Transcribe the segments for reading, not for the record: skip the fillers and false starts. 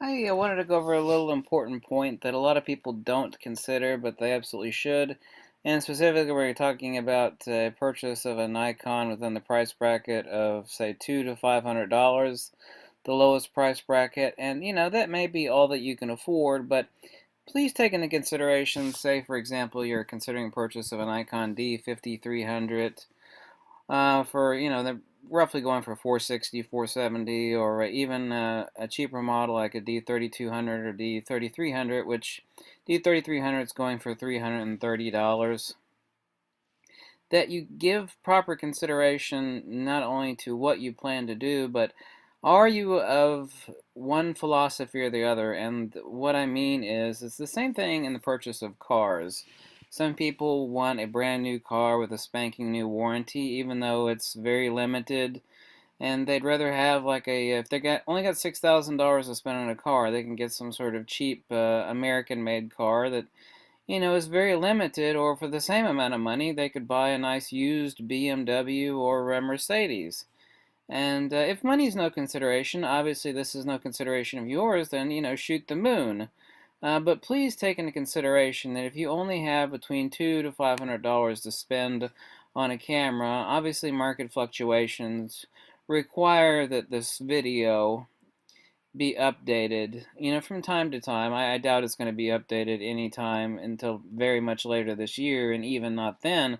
I wanted to go over a little important point that a lot of people don't consider, but they absolutely should. And specifically, we're talking about a purchase of a Nikon within the price bracket of, say, $200 to $500, the lowest price bracket. And, that may be all that you can afford, but please take into consideration, say, for example, you're considering purchase of a Nikon D5300 for they're roughly going for 460, 470, or even a cheaper model like a D3200 or D3300, which D3300 is going for $330. That you give proper consideration not only to what you plan to do, but are you of one philosophy or the other? And what I mean is, it's the same thing in the purchase of cars. Some people want a brand new car with a spanking new warranty, even though it's very limited, and they'd rather have like if they only got $6,000 to spend on a car, they can get some sort of cheap American-made car that is very limited, or for the same amount of money, they could buy a nice used BMW or a Mercedes. And if money is no consideration, obviously this is no consideration of yours, then, shoot the moon. But please take into consideration that if you only have between $200 to $500 to spend on a camera, obviously market fluctuations require that this video be updated, from time to time. I doubt it's going to be updated anytime until very much later this year, and even not then.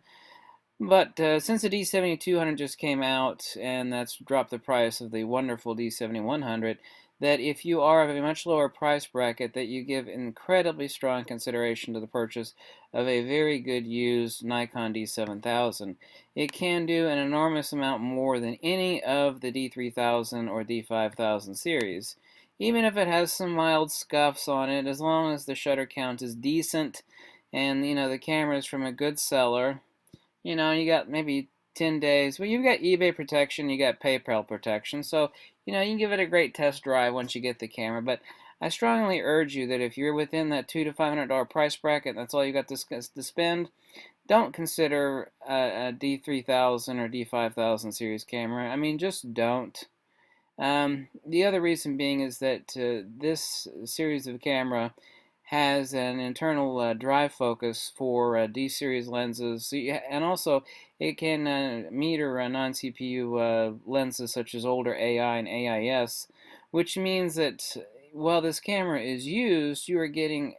But since the D7200 just came out, and that's dropped the price of the wonderful D7100, that if you are of a much lower price bracket, that you give incredibly strong consideration to the purchase of a very good used Nikon D7000. It can do an enormous amount more than any of the D3000 or D5000 series. Even if it has some mild scuffs on it, as long as the shutter count is decent and the camera is from a good seller, you got maybe 10 days. Well, you've got eBay protection, you got PayPal protection, so, you can give it a great test drive once you get the camera. But I strongly urge you that if you're within that $200 to $500 price bracket, that's all you got to spend, don't consider a D3000 or D5000 series camera. I mean, just don't. The other reason being is that this series of camera has an internal drive focus for D-series lenses, so and also it can meter non-CPU lenses such as older AI and AIS, which means that while this camera is used, you are getting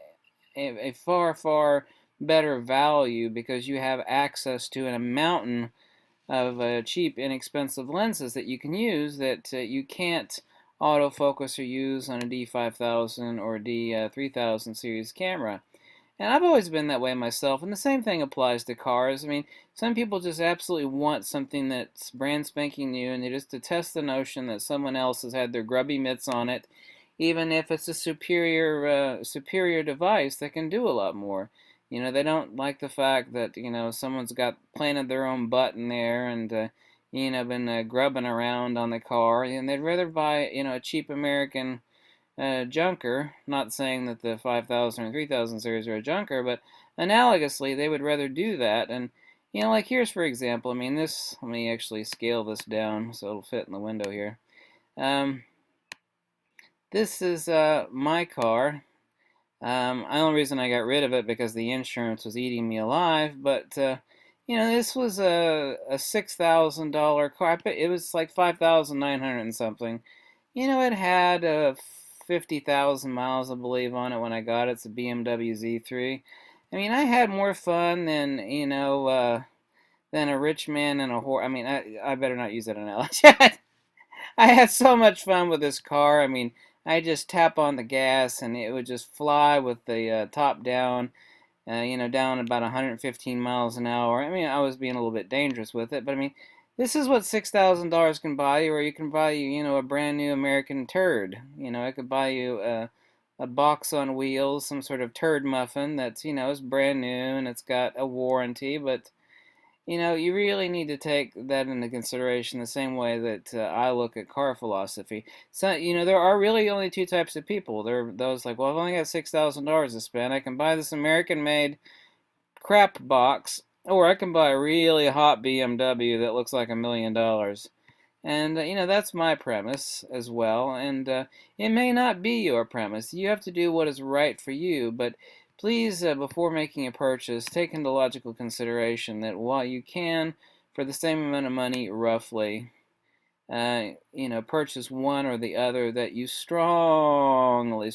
a far, far better value because you have access to a mountain of cheap, inexpensive lenses that you can use that you can't autofocus or use on a D5000 or D3000 series camera. And I've always been that way myself, and the same thing applies to cars. I mean, some people just absolutely want something that's brand spanking new, and they just detest the notion that someone else has had their grubby mitts on it, even if it's a superior device that can do a lot more. They don't like the fact that, someone's got planted their own butt in there and, been grubbing around on the car, and they'd rather buy, a cheap American junker. Not saying that the 5000 or 3000 series are a junker, but analogously, they would rather do that. And, like here's for example, I mean, let me actually scale this down so it'll fit in the window here. This is my car. The only reason I got rid of it because the insurance was eating me alive, but this was a $6,000 car. It was like 5,900 and something. It had 50,000 miles, I believe, on it when I got it. It's a BMW Z3. I mean, I had more fun than a rich man and a whore. I mean, I better not use that analogy. I had so much fun with this car. I mean, I just tap on the gas and it would just fly with the top down, down about 115 miles an hour. I mean, I was being a little bit dangerous with it, but I mean, this is what $6,000 can buy you, or you can buy you, a brand new American turd. It could buy you a box on wheels, some sort of turd muffin that's, is brand new and it's got a warranty, but you really need to take that into consideration the same way that I look at car philosophy. So, there are really only two types of people. There are those like, well, I've only got $6,000 to spend. I can buy this American-made crap box, or I can buy a really hot BMW that looks like $1 million. And that's my premise as well. And it may not be your premise. You have to do what is right for you. But please, before making a purchase, take into logical consideration that while you can, for the same amount of money, roughly, purchase one or the other, that you strongly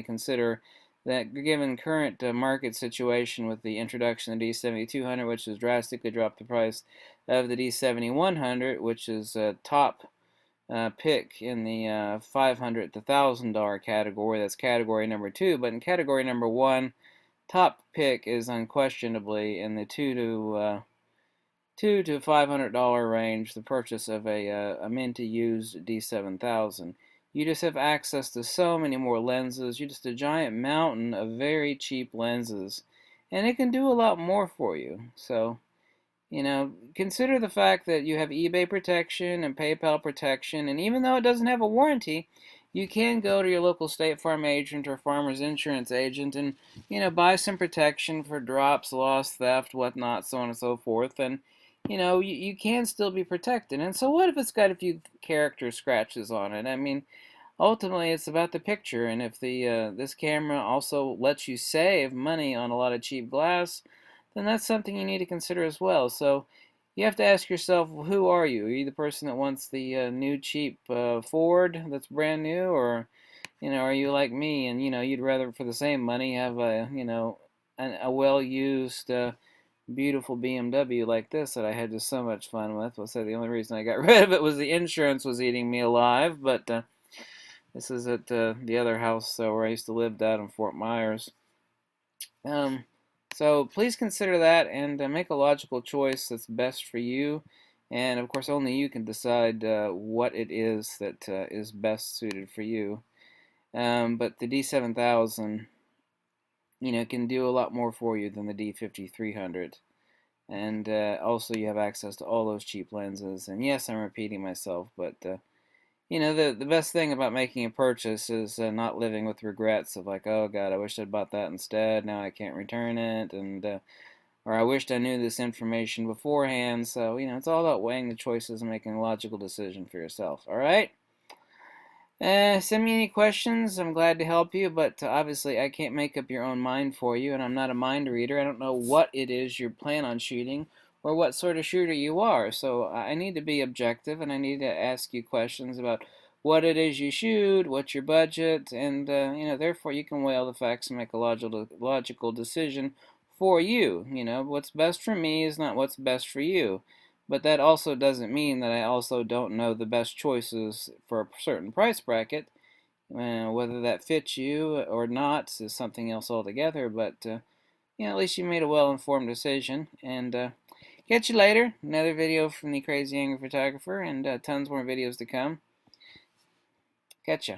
consider that given current market situation with the introduction of the D7200, which has drastically dropped the price of the D7100, which is a top pick in the $500 to $1,000 category. That's category number 2. But in category number 1, top pick is unquestionably in the $200 to $500 range, the purchase of a minty used D7000. You just have access to so many more lenses. You're just a giant mountain of very cheap lenses, and it can do a lot more for you. So, consider the fact that you have eBay protection and PayPal protection, and even though it doesn't have a warranty, you can go to your local State Farm agent or farmer's insurance agent and, buy some protection for drops, loss, theft, whatnot, so on and so forth. And, you can still be protected. And so what if it's got a few character scratches on it? I mean, ultimately, it's about the picture, and if this camera also lets you save money on a lot of cheap glass, then that's something you need to consider as well. So you have to ask yourself, who are you? Are you the person that wants the new cheap Ford that's brand new, or are you like me and you'd rather for the same money have a well-used beautiful BMW like this that I had just so much fun with. I'll say the only reason I got rid of it was the insurance was eating me alive, but this is at the other house where I used to live down in Fort Myers. Um, so please consider that and make a logical choice that's best for you. And of course, only you can decide what it is that is best suited for you. But the D7000, can do a lot more for you than the D5300. And also, you have access to all those cheap lenses. And yes, I'm repeating myself, but the best thing about making a purchase is not living with regrets of like, oh God, I wish I'd bought that instead. Now I can't return it, and or I wished I knew this information beforehand. So it's all about weighing the choices and making a logical decision for yourself. All right. Send me any questions. I'm glad to help you, but obviously I can't make up your own mind for you, and I'm not a mind reader. I don't know what it is you plan on shooting or what sort of shooter you are. So I need to be objective, and I need to ask you questions about what it is you shoot, what's your budget, and therefore you can weigh all the facts and make a logical decision for you. What's best for me is not what's best for you. But that also doesn't mean that I also don't know the best choices for a certain price bracket. Whether that fits you or not is something else altogether. But at least you made a well-informed decision. And catch you later. Another video from the Crazy Angry Photographer, and tons more videos to come. Catch ya.